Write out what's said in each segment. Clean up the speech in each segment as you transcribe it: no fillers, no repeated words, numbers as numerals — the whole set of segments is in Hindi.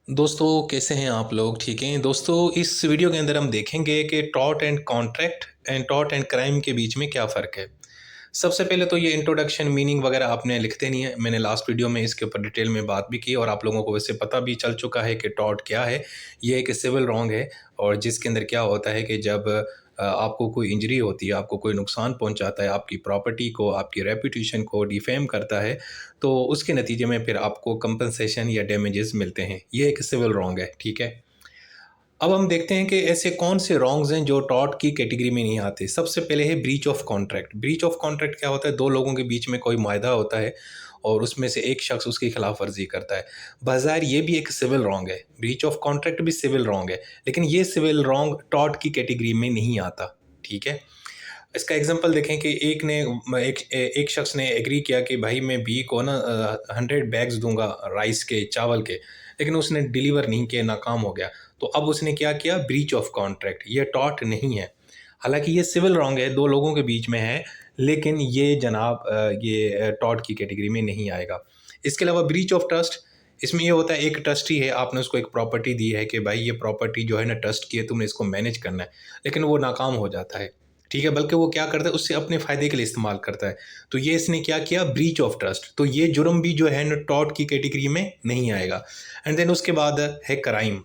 दोस्तों कैसे हैं आप लोग? ठीक हैं दोस्तों। इस वीडियो के अंदर हम देखेंगे कि tort and contract and tort and crime के बीच में क्या फ़र्क है। सबसे पहले तो ये इंट्रोडक्शन मीनिंग वगैरह आपने लिखते नहीं है। मैंने लास्ट वीडियो में इसके ऊपर डिटेल में बात भी की और आप लोगों को वैसे पता भी चल चुका है कि टॉर्ट क्या है। ये एक सिविल रॉन्ग है और जिसके अंदर क्या होता है कि जब आपको कोई इंजरी होती है, आपको कोई नुकसान पहुंचाता है, आपकी प्रॉपर्टी को, आपकी रेपुटेशन को डिफेम करता है, तो उसके नतीजे में फिर आपको कंपनसेशन या डैमेजेस मिलते हैं। ये एक सिविल रॉन्ग है, ठीक है। अब हम देखते हैं कि ऐसे कौन से रॉन्ग्स हैं जो टॉर्ट की कैटेगरी में नहीं आते। सबसे पहले है breach of contract. Breach of contract क्या होता है? दो लोगों के बीच में कोई मायदा होता है और उसमें से एक शख्स उसकी खिलाफ वर्जी करता है। बाज़ाहिर ये भी एक सिविल रॉन्ग है, ब्रीच ऑफ कॉन्ट्रैक्ट भी सिविल रॉन्ग है, लेकिन ये सिविल रॉन्ग टॉर्ट की कैटेगरी में नहीं आता, ठीक है। इसका एग्जांपल देखें कि एक शख्स ने एग्री किया कि भाई मैं बी को ना 100 बैग्स दूंगा राइस के, चावल के, लेकिन उसने डिलीवर नहीं किया, नाकाम हो गया। तो अब उसने क्या किया? Breach of contract. ये टॉर्ट नहीं है, हालांकि ये सिविल रॉन्ग है, दो लोगों के बीच में है, लेकिन ये जनाब ये टॉर्ट की कैटेगरी में नहीं आएगा। इसके अलावा ब्रीच ऑफ ट्रस्ट, इसमें ये होता है एक ट्रस्टी है, आपने उसको एक प्रॉपर्टी दी है कि भाई ये प्रॉपर्टी जो है ना ट्रस्ट की है, तुमने इसको मैनेज करना है, लेकिन वो नाकाम हो जाता है, ठीक है। बल्कि वो क्या करता है, उससे अपने फ़ायदे के लिए इस्तेमाल करता है। तो ये इसने क्या किया? Breach of trust. तो ये जुर्म भी जो है ना टॉर्ट की कैटेगरी में नहीं आएगा। एंड देन उसके बाद है क्राइम।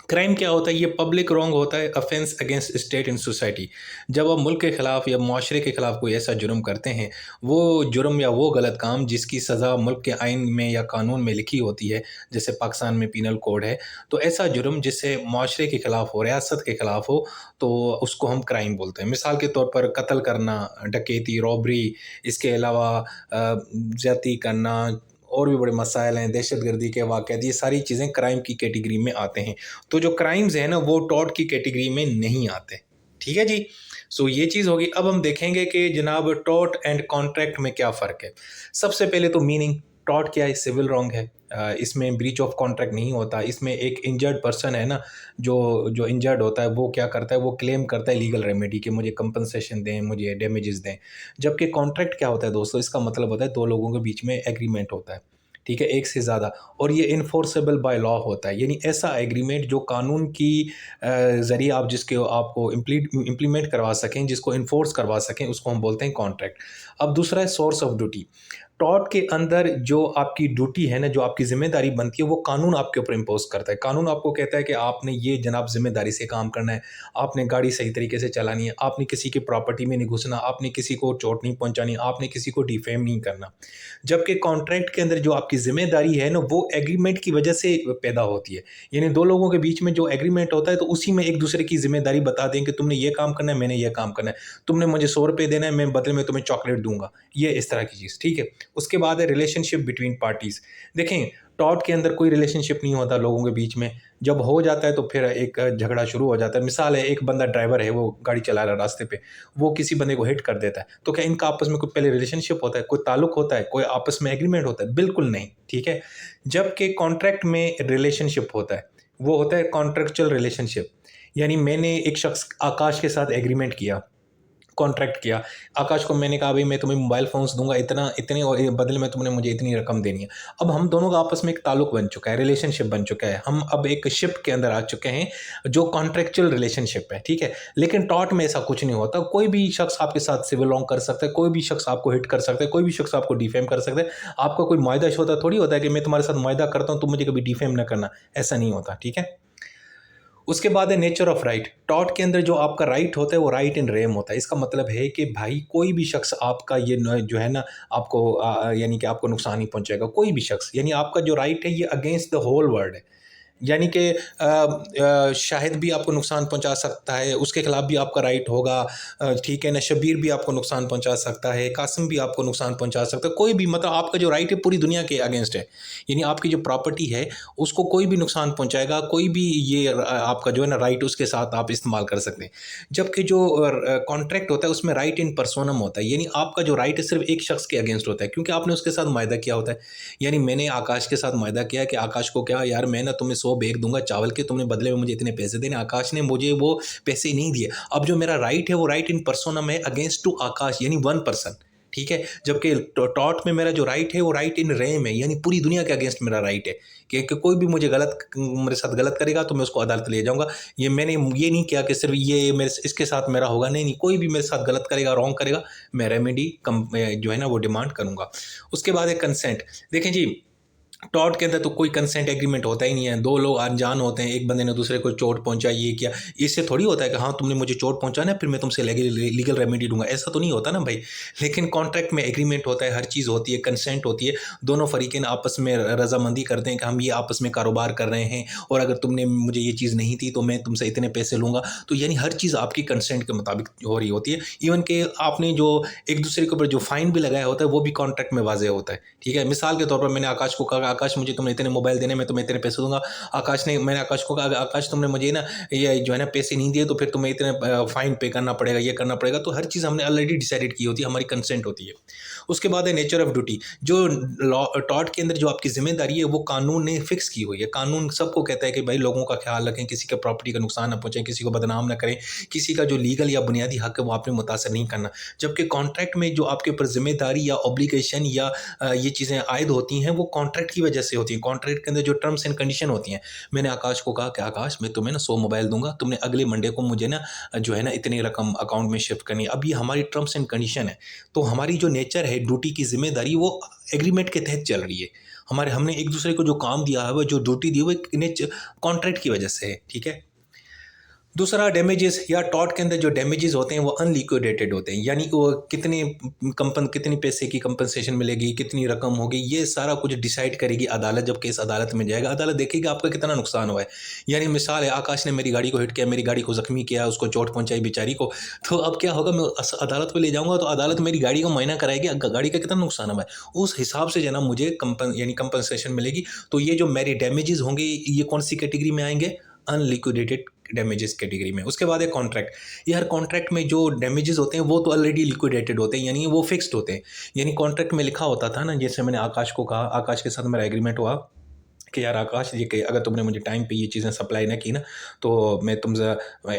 क्राइम क्या होता है? ये पब्लिक रॉन्ग होता है, offence against state in society. जब आप मुल्क के ख़िलाफ़ या माशरे के ख़िलाफ़ कोई ऐसा जुर्म करते हैं, वो जुर्म या वो गलत काम जिसकी सज़ा मुल्क के आइन में या कानून में लिखी होती है, जैसे पाकिस्तान में पीनल कोड है, तो ऐसा जुर्म जिससे माशरे के ख़िलाफ़ हो, रियासत के ख़िलाफ़ हो, तो उसको हम क्राइम बोलते हैं। मिसाल के तौर पर कत्ल करना, डकैती, रॉबरी, इसके अलावा ज़्यादती करना, और भी बड़े मसाइल हैं, दहशतगर्दी के वाक़यात, ये सारी चीज़ें क्राइम की कैटेगरी में आते हैं। तो जो क्राइम्स हैं ना वो टॉर्ट की कैटेगरी में नहीं आते, ठीक है जी। सो ये चीज़ होगी। अब हम देखेंगे कि जनाब टॉर्ट एंड कॉन्ट्रैक्ट में क्या फ़र्क है। सबसे पहले तो मीनिंग, टॉर्ट क्या है? सिविल रॉन्ग है। इसमें ब्रीच ऑफ कॉन्ट्रैक्ट नहीं होता। इसमें एक इंजर्ड पर्सन है ना, जो जो इंजर्ड होता है वो क्या करता है? वो क्लेम करता है लीगल रेमेडी कि मुझे कंपनसेशन दें, मुझे डैमेजेस दें। जबकि कॉन्ट्रैक्ट क्या होता है दोस्तों? इसका मतलब होता है दो लोगों के बीच में एग्रीमेंट होता है, ठीक है, एक से ज़्यादा, और ये इन्फोर्सेबल बाय लॉ होता है, यानी ऐसा एग्रीमेंट जो कानून की ज़रिए आप जिसके आपको इम्प्लीमेंट करवा सकें, जिसको इन्फोर्स करवा सकें, उसको हम बोलते हैं कॉन्ट्रैक्ट। अब दूसरा है सोर्स ऑफ ड्यूटी। टॉर्ट के अंदर जो आपकी ड्यूटी है ना, जो आपकी ज़िम्मेदारी बनती है, वो कानून आपके ऊपर इम्पोज़ करता है। कानून आपको कहता है कि आपने ये जनाब ज़िम्मेदारी से काम करना है, आपने गाड़ी सही तरीके से चलानी है, आपने किसी की प्रॉपर्टी में नहीं घुसना, आपने किसी को चोट नहीं पहुँचानी, आपने किसी को डिफेम नहीं करना। जबकि कॉन्ट्रैक्ट के अंदर जो आपकी ज़िम्मेदारी है ना, वो एग्रीमेंट की वजह से पैदा होती है। यानी दो लोगों के बीच में जो एग्रीमेंट होता है, तो उसी में एक दूसरे की ज़िम्मेदारी बता दें कि तुमने ये काम करना है, मैंने ये काम करना है। तुमने मुझे ₹100 देना है, मैं बदले में तुम्हें चॉकलेट दूँगा। ये इस तरह की चीज़, ठीक है। उसके बाद है रिलेशनशिप बिटवीन पार्टीज़। देखें, टॉर्ट के अंदर कोई रिलेशनशिप नहीं होता लोगों के बीच में। जब हो जाता है तो फिर एक झगड़ा शुरू हो जाता है। मिसाल है, एक बंदा ड्राइवर है, वो गाड़ी चला रहा है रास्ते पे, वो किसी बंदे को हिट कर देता है। तो क्या इनका आपस में कोई पहले रिलेशनशिप होता है, कोई ताल्लुक होता है, कोई आपस में एग्रीमेंट होता है? बिल्कुल नहीं, ठीक है। जबकि कॉन्ट्रैक्ट में रिलेशनशिप होता है, वो होता है कॉन्ट्रैक्चुअल रिलेशनशिप। यानी मैंने एक शख्स आकाश के साथ एग्रीमेंट किया, कॉन्ट्रैक्ट किया। आकाश को मैंने कहा, भई मैं तुम्हें मोबाइल फ़ोन्स दूँगा इतना, इतने, और ये बदले में तुमने मुझे इतनी रकम देनी है। अब हम दोनों का आपस में एक ताल्लुक बन चुका है, रिलेशनशिप बन चुका है। हम अब एक शिप के अंदर आ चुके हैं, जो कॉन्ट्रैक्चुअल रिलेशनशिप है, ठीक है। लेकिन टॉर्ट में ऐसा कुछ नहीं होता। कोई भी शख्स आपके साथ सिविल रॉन्ग कर सकता है, कोई भी शख्स आपको हिट कर सकता है, कोई भी शख्स आपको डिफेम कर सकता है। आपका कोई मुआहदा-शुदा थोड़ी होता है कि मैं तुम्हारे साथ मुआहदा करता हूँ, तुम मुझे कभी डिफेम ना करना, ऐसा नहीं होता, ठीक है। उसके बाद है नेचर ऑफ राइट। टॉर्ट के अंदर जो आपका राइट होता है वो राइट इन रेम होता है। इसका मतलब है कि भाई कोई भी शख्स आपका ये जो है ना, आपको यानी कि आपको नुकसान नहीं पहुंचाएगा। कोई भी शख्स, यानी आपका जो राइट है ये अगेंस्ट द होल वर्ल्ड है। यानी कि शाहिद भी आपको नुकसान पहुंचा सकता है, उसके खिलाफ भी आपका राइट होगा, ठीक है ना। शबीर भी आपको नुकसान पहुंचा सकता है, कासिम भी आपको नुकसान पहुंचा सकता है, कोई भी, मतलब आपका जो राइट है पूरी दुनिया के अगेंस्ट है। यानी आपकी जो प्रॉपर्टी है उसको कोई भी नुकसान पहुंचाएगा, कोई भी ये आपका जो है ना राइट, उसके साथ आप इस्तेमाल कर सकते हैं। जबकि जो कॉन्ट्रैक्ट होता है उसमें राइट इन पर्सोनम होता है, यानी आपका जो राइट है सिर्फ एक शख्स के अगेंस्ट होता है, क्योंकि आपने उसके साथ मुआहदा किया होता है। यानी मैंने आकाश के साथ मुआहदा किया कि आकाश को क्या यार, मैं ना तुम्हें 100 बैग दूंगा चावल के, तुमने बदले में मुझे इतने पैसे देने। आकाश ने मुझे वो पैसे नहीं दिए। अब जो मेरा राइट है वो राइट इन पर्सोनम है अगेंस्ट टू आकाश, यानी वन पर्सन, ठीक है। जबकि टॉर्ट में मेरा जो राइट है वो राइट इन रेम है, यानी पूरी दुनिया के अगेंस्ट मेरा राइट है कि कोई भी मुझे मेरे साथ गलत करेगा तो मैं उसको अदालत ले जाऊंगा। ये मैंने ये नहीं किया कि सिर्फ ये मेरे इसके साथ मेरा होगा, नहीं नहीं, कोई भी मेरे साथ गलत करेगा, रॉन्ग करेगा, मैं रेमेडी जो है ना वो डिमांड करूंगा। उसके बाद है कंसेंट। देखें जी, टॉर्ट के अंदर तो कोई कंसेंट एग्रीमेंट होता ही नहीं है। दो लोग अनजान होते हैं, एक बंदे ने दूसरे को चोट पहुंचाई, ये किया, इससे थोड़ी होता है कि हाँ तुमने मुझे चोट पहुंचाना है फिर मैं तुमसे लीगल रेमेडी दूंगा, ऐसा तो नहीं होता ना भाई। लेकिन कॉन्ट्रैक्ट में एग्रीमेंट होता है, हर चीज़ होती है, कंसेंट होती है, दोनों फरीकें आपस में रजामंदी करते हैं कि हम ये आपस में कारोबार कर रहे हैं और अगर तुमने मुझे ये चीज़ नहीं थी तो मैं तुमसे इतने पैसे लूँगा। तो यानी हर चीज़ आपकी कंसेंट के मुताबिक हो रही होती है। इवन कि आपने जो एक दूसरे के ऊपर जो फाइन भी लगाया होता है वो भी कॉन्ट्रैक्ट में वाजे होता है, ठीक है। मिसाल के तौर पर मैंने आकाश को कहा, आकाश मुझे तुमने इतने मोबाइल देने, मैं तुम्हें इतने पैसे दूंगा। मैंने आकाश को कहा, आकाश तुमने मुझे ना ये जो है ना पैसे नहीं दिए तो फिर तुम्हें इतने फाइन पे करना पड़ेगा, ये करना पड़ेगा। तो हर चीज़ हमने ऑलरेडी डिसाइडेड की होती है, हमारी कंसेंट होती है। उसके बाद है नेचर ऑफ ड्यूटी। जो लॉ टॉर्ट के अंदर जो आपकी जिम्मेदारी है वो कानून ने फिक्स की हुई है। कानून सबको कहता है कि भाई लोगों का ख्याल रखें, किसी के प्रॉपर्टी का नुकसान ना पहुंचाएं, किसी को बदनाम ना करें, किसी का जो लीगल या बुनियादी हक है वो आपने मुतासर नहीं करना। जबकि कॉन्ट्रैक्ट में जो आपके ऊपर जिम्मेदारी या ऑब्लिगेशन या ये चीज़ें आयद होती हैं वो कॉन्ट्रैक्ट की वजह से होती हैं। कॉन्ट्रैक्ट के अंदर जो टर्म्स एंड कंडीशन होती हैं, मैंने आकाश को कहा कि आकाश मैं तुम्हें ना 100 मोबाइल दूंगा, तुमने अगले मंडे को मुझे ना जो है ना इतनी रकम अकाउंट में शिफ्ट करनी है। अब ये हमारी टर्म्स एंड कंडीशन है। तो हमारी जो नेचर है ड्यूटी की जिम्मेदारी वो एग्रीमेंट के तहत चल रही है। हमने एक दूसरे को जो काम दिया है, वो जो ड्यूटी दी है, वो कॉन्ट्रैक्ट की वजह से है, ठीक है। दूसरा डैमेजेस या टॉर्ट के अंदर जो डैमेजेस होते हैं वो अनलिक्विडेटेड होते हैं, यानी वो कितनी पैसे की कंपनसेशन मिलेगी, कितनी रकम होगी, ये सारा कुछ डिसाइड करेगी अदालत। जब केस अदालत में जाएगा, अदालत देखेगी आपका कितना नुकसान हुआ है। यानी मिसाल है, आकाश ने मेरी गाड़ी को हिट किया, मेरी गाड़ी को जख्मी किया, उसको चोट पहुंचाई बेचारी को, तो अब क्या होगा, मैं अदालत में ले जाऊंगा तो अदालत मेरी गाड़ी का मुआयना कराएगी, गाड़ी का कितना नुकसान हुआ है, उस हिसाब से जना मुझे कंपनसेशन मिलेगी। तो ये जो मेरे डैमेजेस होंगे ये कौन सी कैटेगरी में आएंगे, अनलिक्विडेटेड डैमेजेस कैटेगरी में। उसके बाद है कॉन्ट्रैक्ट। यार कॉन्ट्रैक्ट में जो डैमेजेस होते हैं वो तो ऑलरेडी लिक्विडेटेड होते हैं, यानी वो फिक्स्ड होते हैं। यानी कॉन्ट्रैक्ट में लिखा होता था ना, जैसे मैंने आकाश को कहा, आकाश के साथ मेरा एग्रीमेंट हुआ कि यार आकाश, ये कि अगर तुमने मुझे टाइम पे ये चीज़ें सप्लाई ना की ना तो मैं तुमसे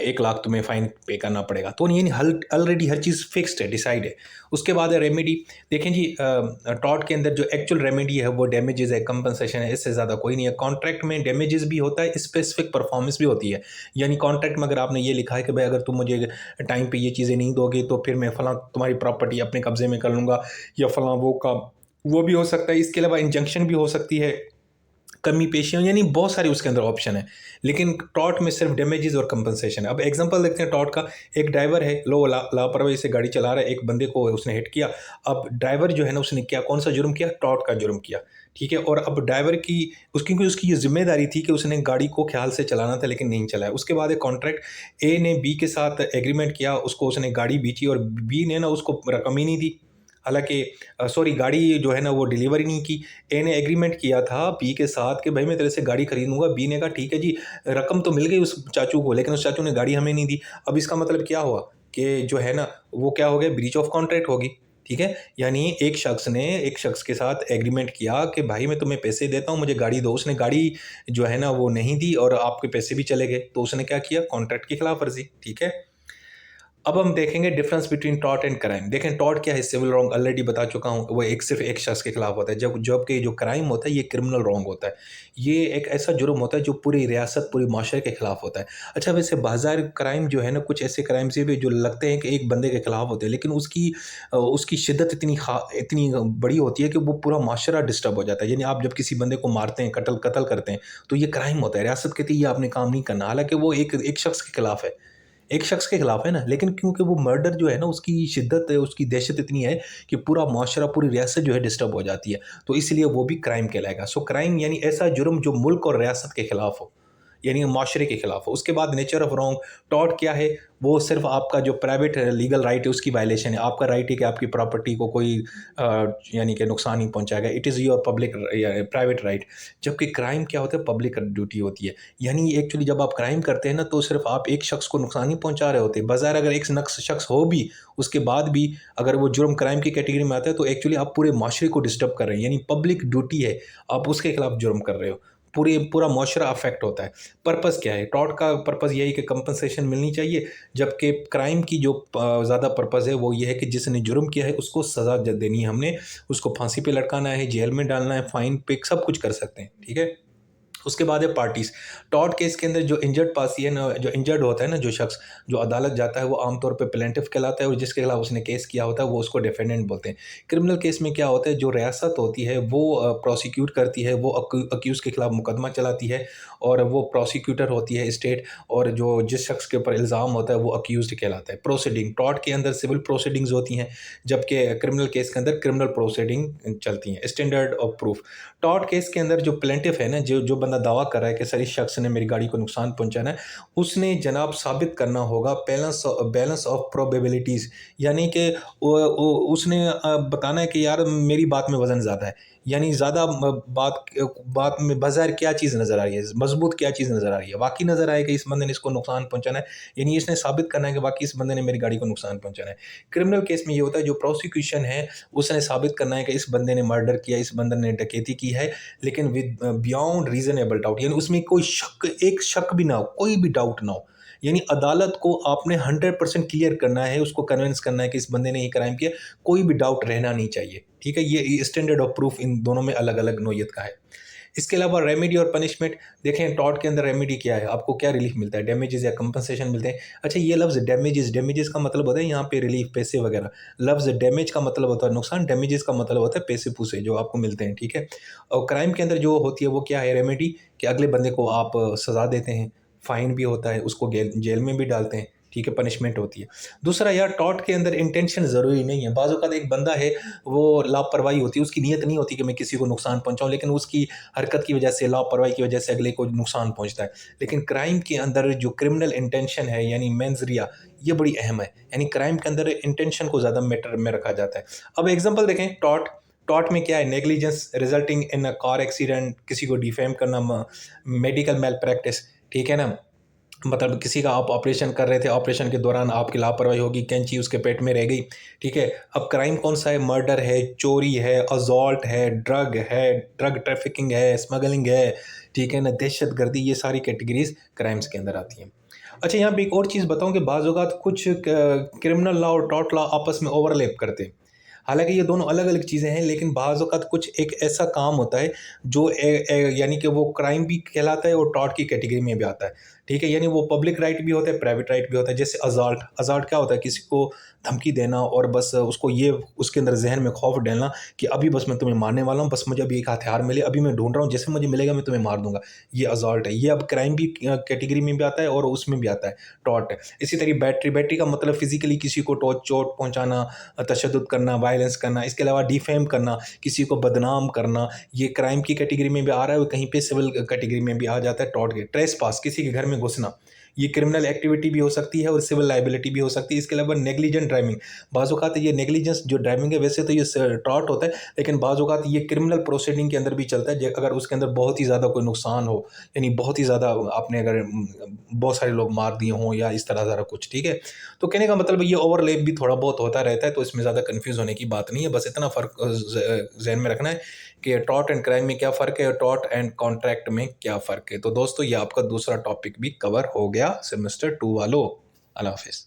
1 लाख तुम्हें फ़ाइन पे करना पड़ेगा। तो यानी ऑलरेडी हर चीज़ फिक्स्ड है, डिसाइड है। उसके बाद है रेमेडी। देखें जी, टॉर्ट के अंदर जो एक्चुअल रेमेडी है वो डैमेजेस है, कंपनसेशन है, इससे ज़्यादा कोई नहीं है। कॉन्ट्रैक्ट में डैमेजेस भी होता है, स्पेसिफिक परफॉर्मेंस भी होती है। यानी कॉन्ट्रैक्ट में अगर आपने ये लिखा है कि भाई अगर तुम मुझे टाइम पे ये चीज़ें नहीं दोगे तो फिर मैं फ़लाँ तुम्हारी प्रॉपर्टी अपने कब्जे में कर लूँगा या फ़लाँ वो भी हो सकता है। इसके अलावा इंजंक्शन भी हो सकती है, कमी पेशियों, यानी बहुत सारे उसके अंदर ऑप्शन है। लेकिन टॉर्ट में सिर्फ डैमेजेस और कंपनसेशन है। अब एग्जांपल देखते हैं टॉर्ट का। एक ड्राइवर है, लापरवाही से गाड़ी चला रहा है, एक बंदे को उसने हिट किया। अब ड्राइवर जो है ना उसने क्या, कौन सा जुर्म किया, टॉर्ट का जुर्म किया, ठीक है। और अब ड्राइवर की उसकी ये जिम्मेदारी थी कि उसने गाड़ी को ख्याल से चलाना था लेकिन नहीं चलाया। उसके बाद एक कॉन्ट्रैक्ट, ए ने बी के साथ एग्रीमेंट किया, उसको उसने गाड़ी बेची और बी ने ना उसको रकम ही नहीं दी। हालांकि सॉरी, गाड़ी जो है ना वो डिलीवरी नहीं की। ए ने एग्रीमेंट किया था बी के साथ कि भाई मैं तेरे से गाड़ी खरीदूंगा। बी ने कहा ठीक है जी, रकम तो मिल गई उस चाचू को, लेकिन उस चाचू ने गाड़ी हमें नहीं दी। अब इसका मतलब क्या हुआ कि जो है ना वो क्या हो गया, ब्रीच ऑफ कॉन्ट्रैक्ट होगी, ठीक है। यानी एक शख्स ने एक शख्स के साथ एग्रीमेंट किया कि भाई मैं तुम्हें पैसे देता हूँ, मुझे गाड़ी दो। उसने गाड़ी जो है ना वो नहीं दी और आपके पैसे भी चले गए, तो उसने क्या किया, कॉन्ट्रैक्ट की खिलाफ वर्जी, ठीक है। अब हम देखेंगे difference between tort and crime. देखें टॉर्ट क्या है, सिविल रॉन्ग ऑलरेडी बता चुका हूँ, वो सिर्फ एक शख्स के खिलाफ होता है। जबकि जो क्राइम होता है ये क्रिमिनल रॉन्ग होता है। ये एक ऐसा जुर्म होता है जो पूरी रियासत, पूरी माशरे के खिलाफ होता है। अच्छा, वैसे बाजार क्राइम जो है ना, कुछ ऐसे क्राइम्स भी जो लगते हैं कि एक बंदे के खिलाफ होते हैं, लेकिन उसकी शिद्दत इतनी बड़ी होती है कि वो पूरा माशरा डिस्टर्ब हो जाता है। यानी आप जब किसी बंदे को मारते हैं, कत्ल करते हैं, तो ये क्राइम होता है। रियासत कहती है ये आपने काम नहीं करना, हालांकि वो एक शख्स के खिलाफ है, एक शख्स के खिलाफ है ना, लेकिन क्योंकि वो मर्डर जो है ना उसकी शिद्दत है, उसकी दहशत इतनी है कि पूरा माशरा, पूरी रियासत जो है डिस्टर्ब हो जाती है, तो इसलिए वो भी क्राइम कहलाएगा। सो क्राइम यानी ऐसा जुर्म जो मुल्क और रियासत के खिलाफ हो, यानी माशरे के खिलाफ हो। उसके बाद नेचर ऑफ रॉन्ग। टॉर्ट क्या है, वो सिर्फ आपका जो प्राइवेट लीगल राइट है उसकी वायलेशन है। आपका राइट है कि आपकी प्रॉपर्टी को कोई यानी कि नुकसान नहीं पहुंचाएगा, it is your public private right. जबकि क्राइम क्या होता है, पब्लिक ड्यूटी होती है। यानी एक्चुअली जब आप क्राइम करते हैं ना तो सिर्फ आप एक शख्स को नुकसान नहीं पहुंचा रहे होते, बजाय अगर एक शख्स हो भी उसके बाद भी अगर वो जुर्म क्राइम की कैटेगरी में आता है तो एक्चुअली आप पूरे माशरे को डिस्टर्ब कर रहे हैं, यानी पब्लिक ड्यूटी है, आप उसके खिलाफ जुर्म कर रहे हो। पूरा मुआशरा अफेक्ट होता है। पर्पस क्या है? टॉर्ट का पर्पस यही कि कंपनसेशन मिलनी चाहिए, जबकि क्राइम की जो ज़्यादा पर्पस है वो ये है कि जिसने जुर्म किया है उसको सज़ा देनी है हमने, उसको फांसी पे लटकाना है, जेल में डालना है, फाइन पे सब कुछ कर सकते हैं, ठीक है। उसके बाद है पार्टीज। टॉर्ट केस के अंदर जो इंजर्ड पार्टी है ना, जो इंजर्ड होता है ना, जो शख्स जो अदालत जाता है वो आमतौर पे प्लेंटिफ कहलाता है, और जिसके खिलाफ उसने केस किया होता है वो उसको डिफेंडेंट बोलते हैं। क्रिमिनल केस में क्या होता है, जो रियासत होती है वो प्रोसिक्यूट करती है, वो अक्यूज़ के खिलाफ मुकदमा चलाती है, और वो प्रोसिक्यूटर होती है स्टेट, और जो जिस शख्स के ऊपर इल्ज़ाम होता है वो अक्यूज़ड कहलाता है। प्रोसीडिंग, टॉर्ट के अंदर सिविल प्रोसीडिंग्स होती हैं, जबकि क्रिमिनल केस के अंदर क्रिमिनल प्रोसीडिंग चलती हैं। Standard of proof, tort case के अंदर जो प्लेंटिफ है ना, जो जो बंदा दावा कर रहा है कि सर इस शख्स ने मेरी गाड़ी को नुकसान पहुंचाना है, उसने जनाब साबित करना होगा बैलेंस ऑफ प्रोबेबिलिटीज़, यानी कि उसने बताना है कि यार मेरी बात में वज़न ज़्यादा है, यानी ज़्यादा बात में बाज़ाहिर क्या चीज़ नज़र आ रही है, मजबूत क्या चीज़ नज़र आ रही है, वाकई नज़र आए कि इस बंदे ने इसको नुकसान पहुंचाना है, यानी इसने साबित करना है कि वाकई इस बंदे ने मेरी गाड़ी को नुकसान पहुंचाना है। क्रिमिनल केस में ये होता है, जो प्रोसिक्यूशन है उसने साबित करना है कि इस बंदे ने मर्डर किया, इस बंदे ने डकैती की है, लेकिन विद बियॉन्ड रीजनेबल डाउट, यानी उसमें कोई एक शक भी ना हो, कोई भी डाउट ना हो, यानी अदालत को आपने 100% क्लियर करना है, उसको कन्विंस करना है कि इस बंदे ने ये क्राइम किया, कोई भी डाउट रहना नहीं चाहिए, ठीक है। ये स्टैंडर्ड ऑफ प्रूफ इन दोनों में अलग अलग नोयत का है। इसके अलावा रेमेडी और पनिशमेंट, देखें टॉर्ट के अंदर रेमेडी क्या है, आपको क्या रिलीफ मिलता है, डैमेजेस या कंपनसेशन मिलते हैं। अच्छा, ये लफ्ज़ डैमेजेस का मतलब होता है यहाँ पे रिलीफ, पैसे वगैरह। लफ्ज़ डैमेज का मतलब होता है नुकसान, डैमेजेस का मतलब होता है पैसे पूसे जो आपको मिलते हैं, ठीक है। और क्राइम के अंदर जो होती है वो क्या है, रेमेडी, कि अगले बंदे को आप सज़ा देते हैं, फ़ाइन भी होता है, उसको जेल में भी डालते हैं, ठीक है, पनिशमेंट होती है। दूसरा यार, टॉर्ट के अंदर इंटेंशन ज़रूरी नहीं है। बाज़ औक़ात एक बंदा है, वो लापरवाही होती है, उसकी नीयत नहीं होती कि मैं किसी को नुकसान पहुँचाऊँ, लेकिन उसकी हरकत की वजह से, लापरवाही की वजह से अगले को नुकसान पहुँचता है। लेकिन क्राइम के अंदर जो क्रिमिनल इंटेंशन है, यानी मेंस रिया, ये बड़ी अहम है। यानी क्राइम के अंदर इंटेंशन को ज़्यादा मैटर में रखा जाता है। अब एग्ज़ाम्पल देखें, टॉर्ट में क्या है, negligence resulting in a car accident, किसी को डिफेम करना, मेडिकल मैल प्रैक्टिस, ठीक है ना, मतलब किसी का आप ऑपरेशन कर रहे थे, ऑपरेशन के दौरान आपकी लापरवाही होगी, कैंची उसके पेट में रह गई, ठीक है। अब क्राइम कौन सा है, मर्डर है, चोरी है, असॉल्ट है, ड्रग ट्रैफिकिंग है, स्मगलिंग है, ठीक है ना, दहशतगर्दी, ये सारी कैटेगरीज क्राइम्स के अंदर आती हैं। अच्छा, यहाँ पे एक और चीज़ बताऊँ कि बाज़ औक़ात कुछ क्रिमिनल लॉ और टॉर्ट लॉ आपस में ओवरलैप करते हैं। हालाँकि ये दोनों अलग-अलग चीज़ें हैं, लेकिन बाज़ औक़ात कुछ एक ऐसा काम होता है जो यानी कि वो क्राइम भी कहलाता है और टॉर्ट की कैटेगरी में भी आता है, ठीक है। यानी वो पब्लिक राइट भी होता है, प्राइवेट राइट भी होता है। जैसे असॉल्ट क्या होता है, किसी को धमकी देना और बस उसको ये उसके अंदर ज़हन में खौफ डालना कि अभी बस मैं तुम्हें मारने वाला हूँ, बस मुझे अभी एक हथियार मिले, अभी मैं ढूँढ रहा हूँ, जैसे मुझे मिलेगा मैं तुम्हें मार दूँगा। ये असॉल्ट है। ये अब क्राइम भी कैटेगरी में भी आता है और उसमें भी आता है, टॉर्ट है। इसी तरह बैटरी का मतलब फ़िज़िकली किसी को चोट पहुँचाना, तशद्दुद करना, वायलेंस करना, इसके अलावा डिफेम करना, किसी को बदनाम करना, ये क्राइम की कैटेगरी में भी आ रहा है और कहीं पे सिविल कैटेगरी में भी आ जाता है, टॉर्ट के। ट्रेसपास, किसी के घर में घुसना, ये क्रिमिनल एक्टिविटी भी हो सकती है और सिविल लायबिलिटी भी हो सकती है। इसके अलावा नेग्लिजेंट ड्राइविंग, बाज़ औक़ात ये नेग्लिजेंस जो ड्राइविंग है, वैसे तो ये टॉर्ट होता है, लेकिन बाज़ औक़ात ये क्रिमिनल प्रोसीडिंग के अंदर भी चलता है, अगर उसके अंदर बहुत ही ज़्यादा कोई नुकसान हो, यानी बहुत ही ज़्यादा आपने अगर बहुत सारे लोग मार दिए हों या इस तरह ज़रा कुछ, ठीक है। तो कहने का मतलब ये ओवरलैप भी थोड़ा बहुत होता रहता है, तो इसमें ज़्यादा कन्फ्यूज़ होने की बात नहीं है। बस इतना फ़र्क ज़हन में रखना है कि टॉर्ट एंड क्राइम में क्या फ़र्क है और टॉर्ट एंड कॉन्ट्रैक्ट में क्या फ़र्क है। तो दोस्तों, ये आपका दूसरा टॉपिक भी कवर हो गया सेमेस्टर 2 वालों। अल्लाह हाफ़िज़।